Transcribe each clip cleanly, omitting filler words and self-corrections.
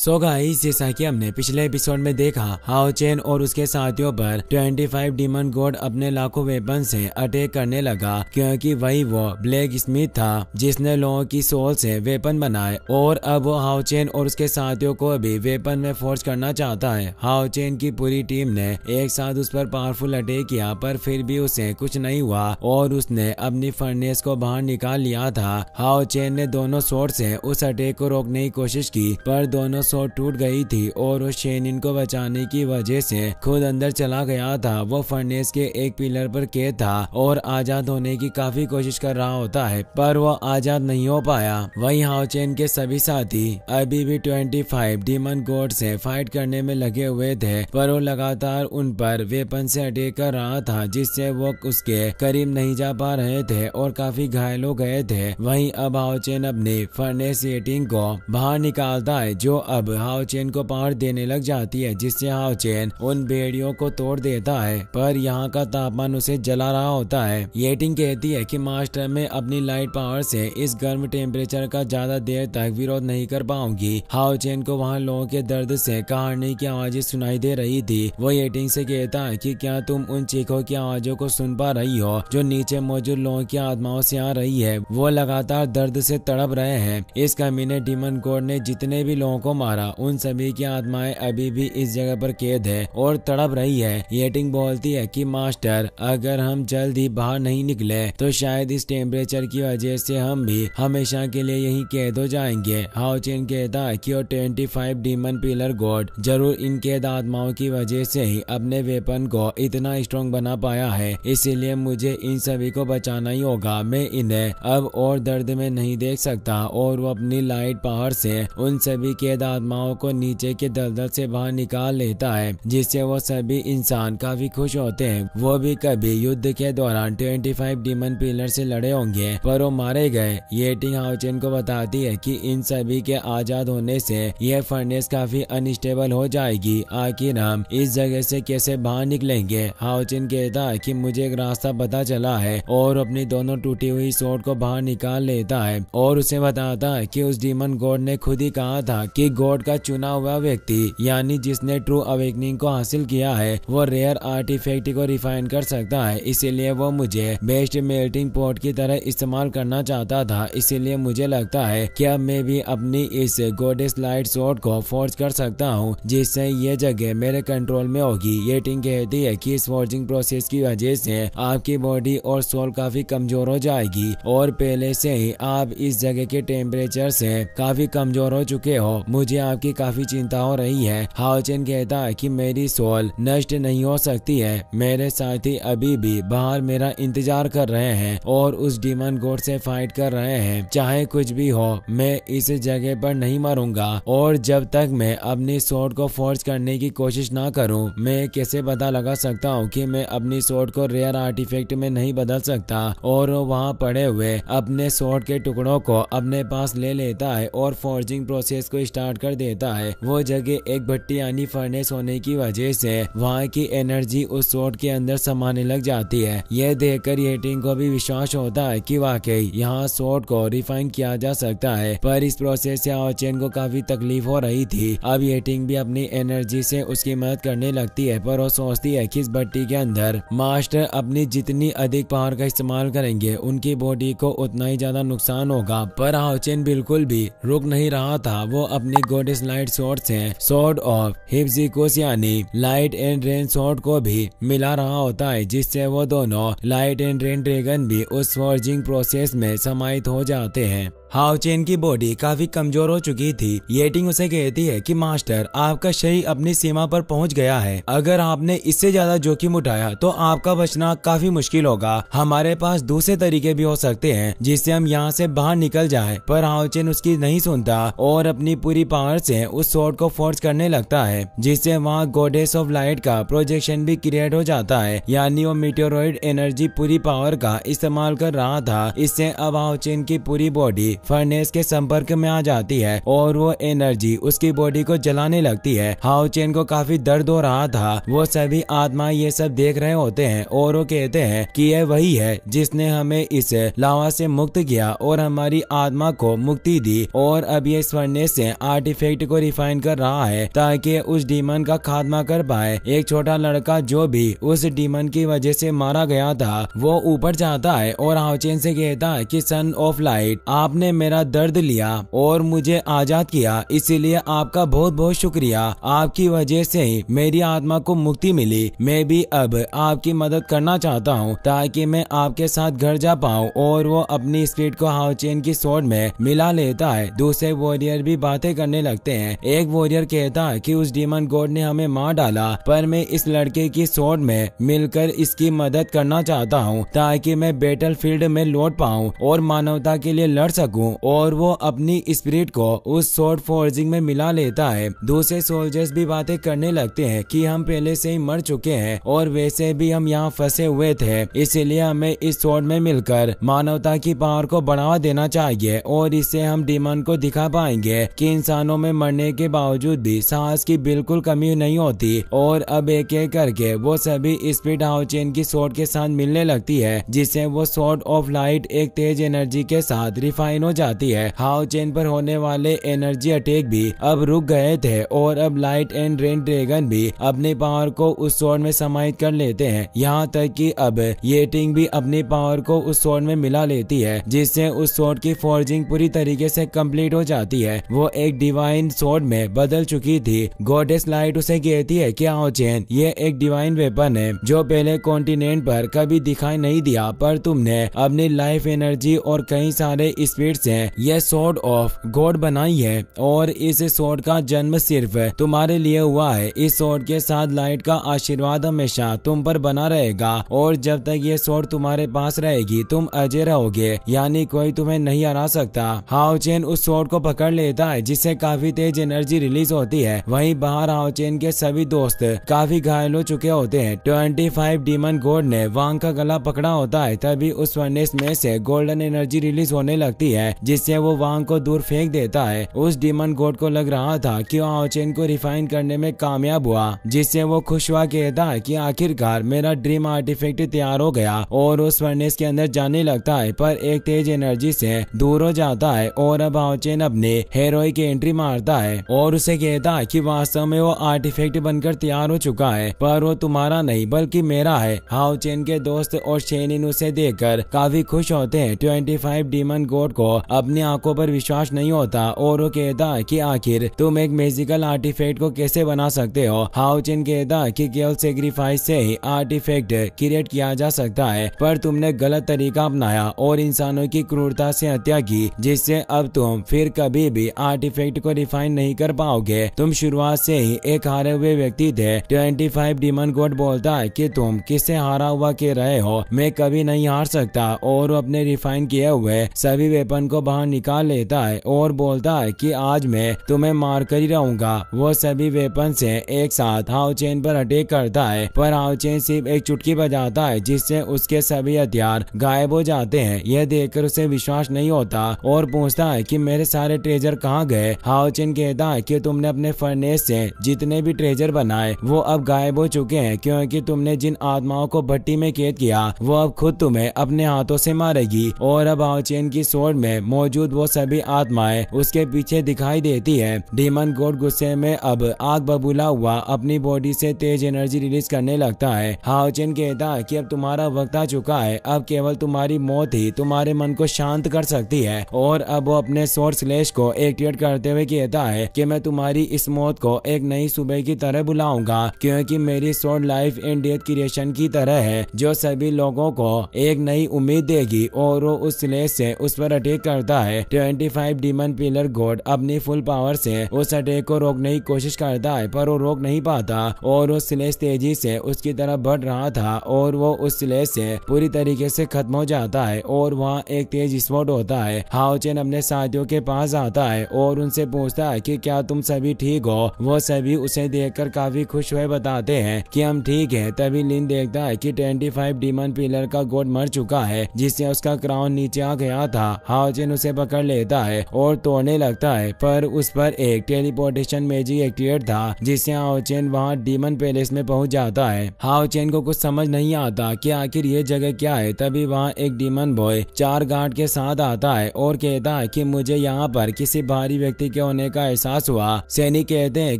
So guys, जैसा कि हमने पिछले एपिसोड में देखा, हाओ चेन और उसके साथियों पर 25 डीमन गॉड अपने लाखों वेपन से अटैक करने लगा, क्योंकि वही वो ब्लैक स्मिथ था जिसने लोगों की सोल से वेपन बनाए और अब वो हाओ चेन और उसके साथियों को भी वेपन में फोर्स करना चाहता है। हाओ चेन की पूरी टीम ने एक साथ उस पर पावरफुल अटैक किया, पर फिर भी उसे कुछ नहीं हुआ और उसने अपनी फर्नेस को बाहर निकाल लिया था। हाओ चेन ने दोनों स्वॉर्ड से उस अटैक को रोकने की कोशिश की, पर दोनों स्वॉर्ड टूट गई थी और वो शेनिन को बचाने की वजह से खुद अंदर चला गया था। वो फर्नेस के एक पिलर पर कैद था और आजाद होने की काफी कोशिश कर रहा होता है, पर वो आजाद नहीं हो पाया। वहीं हाओ चेन के सभी साथी अभी भी 25 डीमन गॉड से फाइट करने में लगे हुए थे, पर वो लगातार उन पर वेपन से अटैक कर रहा था, जिससे वो उसके करीब नहीं जा पा रहे थे और काफी घायल हो गए थे। वहीं अब हाओ चेन अपनी फर्नेस रेटिंग को बाहर निकालता है, जो अब हाओ चेन को पावर देने लग जाती है, जिससे हाओ चेन उन बेड़ियों को तोड़ देता है, पर यहाँ का तापमान उसे जला रहा होता है। येटिंग कहती है कि मास्टर में अपनी लाइट पावर से इस गर्म टेम्परेचर का ज्यादा देर तक विरोध नहीं कर पाऊंगी। हाओ चेन को वहाँ लोगों के दर्द से कहारने की आवाजें सुनाई दे रही थी। वो येटिंग से कहता है कि क्या तुम उन चीखों की आवाजों को सुन पा रही हो जो नीचे मौजूद लोगों की आत्माओं से आ रही है? वो लगातार दर्द से तड़प रहे हैं। इस कमीने डीमन गॉड ने जितने भी लोगों को मारा, उन सभी की आत्माएं अभी भी इस जगह पर कैद है और तड़प रही है। येटिंग बोलती है कि मास्टर, अगर हम जल्द ही बाहर नहीं निकले तो शायद इस टेम्परेचर की वजह से हम भी हमेशा के लिए यहीं कैद हो जाएंगे। हाओ चेन कहता है कि 25 डीमन पिलर गॉड जरूर इन कैद आत्माओं की वजह से ही अपने वेपन को इतना स्ट्रॉन्ग बना पाया है, इसीलिए मुझे इन सभी को बचाना ही होगा। मैं इन्हें अब और दर्द में नहीं देख सकता। और वो अपनी लाइट पावर से उन सभी कैद आत्माओं को नीचे के दलदल से बाहर निकाल लेता है, जिससे वो सभी इंसान काफी खुश होते हैं। वो भी कभी युद्ध के दौरान 25 डीमन पिलर से लड़े होंगे, पर वो मारे गए। येटिंग हाओ चेन को बताती है कि इन सभी के आजाद होने से यह फर्नेस काफी अनस्टेबल हो जाएगी। आखिर हम इस जगह से कैसे बाहर निकलेंगे? हाओ चेन कहता है कि मुझे एक रास्ता पता चला है और अपनी दोनों टूटी हुई स्वॉर्ड को बाहर निकाल लेता है और उसे बताता है कि उस डीमन गॉड ने खुद ही कहा था कि गॉड का चुना हुआ व्यक्ति, यानी जिसने ट्रू अवेकनिंग को हासिल किया है, वो रेयर आर्टिफैक्ट को रिफाइन कर सकता है। इसीलिए वो मुझे बेस्ट मेल्टिंग पॉट की तरह इस्तेमाल करना चाहता था। इसीलिए मुझे लगता है कि अब मैं भी अपनी इस गॉडेस लाइट स्वॉर्ड को फोर्ज कर सकता हूँ, जिससे ये जगह मेरे कंट्रोल में होगी। येटिंग कहती है कि इस फोर्जिंग प्रोसेस की वजह से आपकी बॉडी और सोल काफी कमजोर हो जाएगी और पहले से ही आप इस जगह के टेम्परेचर से काफी कमजोर हो चुके हो। मुझे आपकी काफी चिंता हो रही है। हाओ चेन कहता है कि मेरी सोल नष्ट नहीं हो सकती है। मेरे साथी अभी भी बाहर मेरा इंतजार कर रहे हैं और उस डीमन गॉड से फाइट कर रहे हैं। चाहे कुछ भी हो, मैं इस जगह पर नहीं मरूंगा और जब तक मैं अपनी स्वॉर्ड को फोर्ज करने की कोशिश ना करूं, मैं कैसे पता लगा सकता हूं कि मैं अपनी स्वॉर्ड को रेयर आर्टिफैक्ट में नहीं बदल सकता? और वहां पड़े हुए अपने स्वॉर्ड के टुकड़ों को अपने पास ले लेता है और फोर्जिंग प्रोसेस को स्टार्ट कर देता है। वो जगह एक भट्टी यानी फर्नेस होने की वजह से वहाँ की एनर्जी उस स्वॉर्ड के अंदर समाने लग जाती है। यह देखकर येटिंग को भी विश्वास होता है कि वाकई यहाँ स्वॉर्ड को रिफाइन किया जा सकता है, पर इस प्रोसेस से हाओ चेन को काफी तकलीफ हो रही थी। अब येटिंग भी अपनी एनर्जी से उसकी मदद करने लगती है, पर वो सोचती है कि इस भट्टी के अंदर मास्टर अपनी जितनी अधिक पावर का इस्तेमाल करेंगे, उनकी बॉडी को उतना ही ज्यादा नुकसान होगा। पर हाओ चेन बिल्कुल भी रुक नहीं रहा था। वो अपनी गॉडेस लाइट स्वॉर्ड से स्वॉर्ड ऑफ हिप्सिकोस यानी लाइट एंड रेन स्वॉर्ड को भी मिला रहा होता है, जिससे वो दोनों लाइट एंड रेन ड्रैगन भी उस फोर्जिंग प्रोसेस में समाहित हो जाते हैं। हाओ चेन की बॉडी काफी कमजोर हो चुकी थी। येटिंग उसे कहती है कि मास्टर, आपका शरीर अपनी सीमा पर पहुंच गया है। अगर आपने इससे ज्यादा जोखिम उठाया तो आपका बचना काफी मुश्किल होगा। हमारे पास दूसरे तरीके भी हो सकते हैं जिससे हम यहाँ से बाहर निकल जाएं। पर हाओ चेन उसकी नहीं सुनता और अपनी पूरी पावर से उस स्वॉर्ड को फोर्स करने लगता है, जिससे वहाँ गॉडेस ऑफ लाइट का प्रोजेक्शन भी क्रिएट हो जाता है, यानी वो मीटेरोइड एनर्जी पूरी पावर का इस्तेमाल कर रहा था। इससे अब हाओ चेन की पूरी बॉडी फर्नेस के संपर्क में आ जाती है और वो एनर्जी उसकी बॉडी को जलाने लगती है। हाओ चेन को काफी दर्द हो रहा था। वो सभी आत्मा ये सब देख रहे होते हैं और वो कहते हैं कि यह वही है जिसने हमें इस लावा से मुक्त किया और हमारी आत्मा को मुक्ति दी, और अब ये इस फर्नेस से आर्टिफैक्ट को रिफाइन कर रहा है ताकि उस डीमन का खात्मा कर पाए। एक छोटा लड़का जो भी उस डीमन की वजह से मारा गया था वो ऊपर जाता है और हाओ चेन से कहता है कि सन ऑफ लाइट, आपने मेरा दर्द लिया और मुझे आजाद किया, इसीलिए आपका बहुत बहुत शुक्रिया। आपकी वजह से ही मेरी आत्मा को मुक्ति मिली। मैं भी अब आपकी मदद करना चाहता हूँ ताकि मैं आपके साथ घर जा पाऊँ। और वो अपनी स्पिरिट को हाओ चेन की स्वॉर्ड में मिला लेता है। दूसरे वॉरियर भी बातें करने लगते हैं। एक वॉरियर कहता है कि उस डीमन गॉड ने हमें मार डाला, पर मैं इस लड़के की स्वॉर्ड में मिलकर इसकी मदद करना चाहता हूँ ताकि मैं बैटल फील्ड में लौट पाऊँ और मानवता के लिए लड़ सकूं। और वो अपनी स्पिरिट को उस स्वॉर्ड फोर्जिंग में मिला लेता है। दूसरे सोल्जर्स भी बातें करने लगते हैं कि हम पहले से ही मर चुके हैं और वैसे भी हम यहाँ फंसे हुए थे, इसीलिए हमें इस स्वॉर्ड में मिलकर मानवता की पावर को बढ़ावा देना चाहिए और इससे हम डीमन को दिखा पाएंगे कि इंसानों में मरने के बावजूद भी साहस की बिल्कुल कमी नहीं होती। और अब एक एक करके वो सभी स्पिरिट हाओ चेन की स्वॉर्ड के साथ मिलने लगती है, जिससे वो स्वॉर्ड ऑफ लाइट एक तेज एनर्जी के साथ रिफाइन हो जाती है। हाओ चेन पर होने वाले एनर्जी अटैक भी अब रुक गए थे और अब लाइट एंड रेन ड्रैगन भी अपनी पावर को उस स्वॉर्ड में समाहित कर लेते हैं। यहाँ तक कि अब ये टिंग भी अपनी पावर को उस स्वॉर्ड में मिला लेती है, जिससे उस स्वॉर्ड की फॉर्जिंग पूरी तरीके से कंप्लीट हो जाती है। वो एक डिवाइन स्वॉर्ड में बदल चुकी थी। गॉडेस लाइट उसे कहती है कि हाओ चेन, ये एक डिवाइन वेपन है जो पहले कॉन्टिनेंट पर कभी दिखाई नहीं दिया, पर तुमने अपनी लाइफ एनर्जी और कई सारे स्पिरिट से यह स्वॉर्ड ऑफ गॉड बनाई है और इस स्वॉर्ड का जन्म सिर्फ तुम्हारे लिए हुआ है। इस स्वॉर्ड के साथ लाइट का आशीर्वाद हमेशा तुम पर बना रहेगा और जब तक ये स्वॉर्ड तुम्हारे पास रहेगी तुम अजय रहोगे, यानी कोई तुम्हें नहीं हरा सकता। हाओ चेन उस स्वॉर्ड को पकड़ लेता है जिससे काफी तेज एनर्जी रिलीज होती है। वहीं बाहर हाओ चेन के सभी दोस्त काफी घायल हो चुके होते हैं। 25 डीमन गॉड ने वांग का गला पकड़ा होता है, तभी उस फर्नेस में से गोल्डन एनर्जी रिलीज होने लगती है जिससे वो वांग को दूर फेंक देता है। उस डीमन गॉड को लग रहा था कि हाओ चेन को रिफाइन करने में कामयाब हुआ, जिससे वो खुश हुआ कहता है कि आखिरकार मेरा ड्रीम आर्टिफैक्ट तैयार हो गया और उस फर्नेस के अंदर जाने लगता है, पर एक तेज एनर्जी से दूर हो जाता है और अब हाओ चेन अपने हेरोइक एंट्री मारता है और उसे कहता है कि वास्तव में वो आर्टिफैक्ट बनकर तैयार हो चुका है, पर वो तुम्हारा नहीं बल्कि मेरा है। हाओ चेन के दोस्त और शेनिन उसे देखकर काफी खुश होते हैं। 25 डीमन गॉड को अपनी आंखों पर विश्वास नहीं होता और वो कहता है कि आखिर तुम एक मैजिकल आर्टिफैक्ट को कैसे बना सकते हो। हाओ चेन कहता है कि केवल सेक्रीफाइस से ही आर्टिफैक्ट क्रिएट किया जा सकता है, पर तुमने गलत तरीका अपनाया और इंसानों की क्रूरता से हत्या की, जिससे अब तुम फिर कभी भी आर्टिफैक्ट को रिफाइन नहीं कर पाओगे। तुम शुरुआत से ही एक हारे हुए व्यक्ति थे। 25 डीमन गॉड बोलता है कि तुम किससे हारा हुआ कह रहे हो, मैं कभी नहीं हार सकता, और वो अपने रिफाइन किए हुए सभी वेपन को बाहर निकाल लेता है और बोलता है कि आज मैं तुम्हें मार कर ही रहूंगा। वो सभी वेपन से एक साथ हाओ चेन पर अटैक करता है, पर हाओ चेन सिर्फ एक चुटकी बजाता है जिससे उसके सभी हथियार गायब हो जाते हैं। यह देखकर उसे विश्वास नहीं होता और पूछता है कि मेरे सारे ट्रेजर कहाँ गए। हाओ चेन कहता है कि तुमने अपने फर्नेस से जितने भी ट्रेजर बनाए वो अब गायब हो चुके हैं, क्योंकि तुमने जिन आत्माओं को भट्टी में कैद किया वो अब खुद तुम्हें अपने हाथों से मारेगी। और अब हाओ चेन की स्वॉर्ड में मौजूद वो सभी आत्माएं उसके पीछे दिखाई देती है। डीमन गॉड गुस्से में अब आग बबूला हुआ अपनी बॉडी से तेज एनर्जी रिलीज करने लगता है। हाओ चेन कहता है कि अब तुम्हारा वक्त आ चुका है, अब केवल तुम्हारी मौत ही तुम्हारे मन को शांत कर सकती है। और अब वो अपने स्वॉर्ड स्लैश को एक्टिवेट करते हुए कहता है कि मैं तुम्हारी इस मौत को एक नई सुबह की तरह बुलाऊंगा, क्योंकि मेरी sword life and death creation की तरह है जो सभी लोगों को एक नई उम्मीद देगी। और वो उस स्लैश से उस पर अटैक करता है। 25 डीमन पिलर गॉड अपनी फुल पावर से उस अटैक को रोकने की कोशिश करता है, पर वो रोक नहीं पाता और वो स्लैश तेजी से उसकी तरफ बढ़ रहा था और वो उस स्लैश से पूरी तरीके से खत्म हो जाता है और वहाँ एक तेज स्पॉट होता है। हाओ चेन अपने साथियों के पास आता है और उनसे पूछता है कि क्या तुम सभी ठीक हो। वो सभी उसे देखकर काफी खुश हुए बताते हैं कि हम ठीक हैं। तभी लिन देखता है कि 25 डीमन पिलर का गॉड मर चुका है, जिससे उसका क्राउन नीचे आ गया था। हाओ हाओ चेन उसे पकड़ लेता है और तोड़ने लगता है, पर उस पर एक टेलीपोर्टेशन मैजिक एक्टिवेट था जिससे हाओ चेन वहाँ डीमन पैलेस में पहुंच जाता है। हाओ चेन को कुछ समझ नहीं आता कि आखिर ये जगह क्या है। तभी वहाँ एक डीमन बॉय 4 गार्ड के साथ आता है और कहता है कि मुझे यहाँ पर किसी भारी व्यक्ति के होने का एहसास हुआ। सैनिक कहते हैं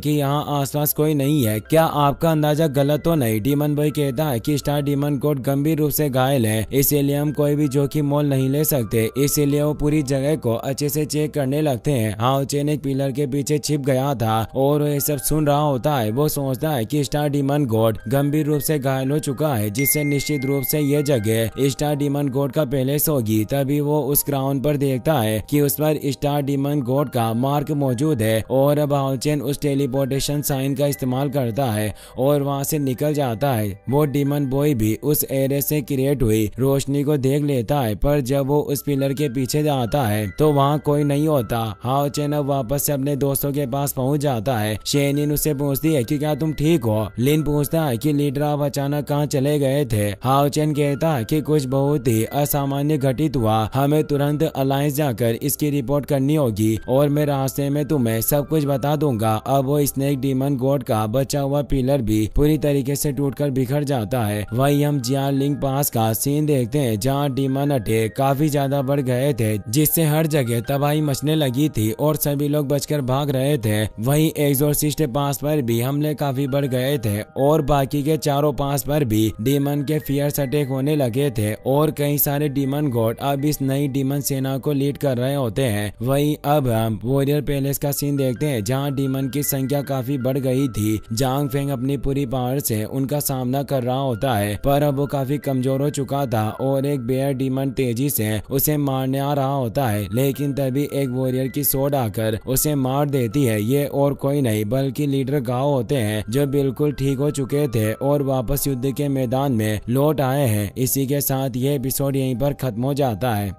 कि यहाँ आसपास कोई नहीं है, क्या आपका अंदाजा गलत तो नहीं? डीमन बॉय कहता है कि स्टार डीमन कोड गंभीर रूप से घायल है, इसीलिए हम कोई भी जोखिम मोल नहीं ले सकते। इसीलिए वो पूरी जगह को अच्छे से चेक करने लगते हैं। हाओ चेन एक पिलर के पीछे छिप गया था और ये सब सुन रहा होता है। वो सोचता है कि स्टार डीमन गॉड गंभीर रूप से घायल हो चुका है, जिससे निश्चित रूप से ये जगह स्टार डीमन गॉड का पैलेस होगी। तभी वो उस ग्राउंड पर देखता है कि उस पर स्टार डीमन गॉड का मार्क मौजूद है और अब हाओ चेन उस टेलीपोर्टेशन साइन का इस्तेमाल करता है और वहां से निकल जाता है। वो डीमन बॉय भी उस एरिया से क्रिएट हुई रोशनी को देख लेता है, पर जब वो उस पिलर के पीछे जाता है तो वहाँ कोई नहीं होता। हाओ चेन अब वापस से अपने दोस्तों के पास पहुंच जाता है। शेनिन उससे पूछती है कि क्या तुम ठीक हो? लिन पूछता है कि लीडर आप अचानक कहाँ चले गए थे? हाओ चेन कहता है कि कुछ बहुत ही असामान्य घटित हुआ, हमें तुरंत अलायंस जाकर इसकी रिपोर्ट करनी होगी और मैं रास्ते में तुम्हें सब कुछ बता दूंगा। अब वो स्नेक डीमन गॉड का बचा हुआ पिलर भी पूरी तरीके से टूटकर बिखर जाता है। वही हम जियालिंग पास का सीन देखते हैं जहाँ डीमन अटैक काफी ज्यादा बढ़ गए थे, जिससे हर जगह तबाही मचने लगी थी और सभी लोग बचकर भाग रहे थे। वहीं एक्सोर्सिस्ट पास पर भी हमले काफी बढ़ गए थे और बाकी के चारों पास पर भी डीमन के फियर्स अटैक होने लगे थे और कई सारे डीमन गॉड अब इस नई डीमन सेना को लीड कर रहे होते हैं। वहीं अब हम वॉरियर पैलेस का सीन देखते हैं जहां डीमन की संख्या काफी बढ़ गई थी। जांग फेंग अपनी पूरी पावर से उनका सामना कर रहा होता है, पर अब वो काफी कमजोर हो चुका था और एक बेयर डीमन तेजी से उसे मारने आ रहा होता है, लेकिन तभी एक वॉरियर की सोड आकर उसे मार देती है। ये और कोई नहीं बल्कि लीडर गाओ होते हैं जो बिल्कुल ठीक हो चुके थे और वापस युद्ध के मैदान में लौट आए हैं। इसी के साथ ये एपिसोड यहीं पर खत्म हो जाता है।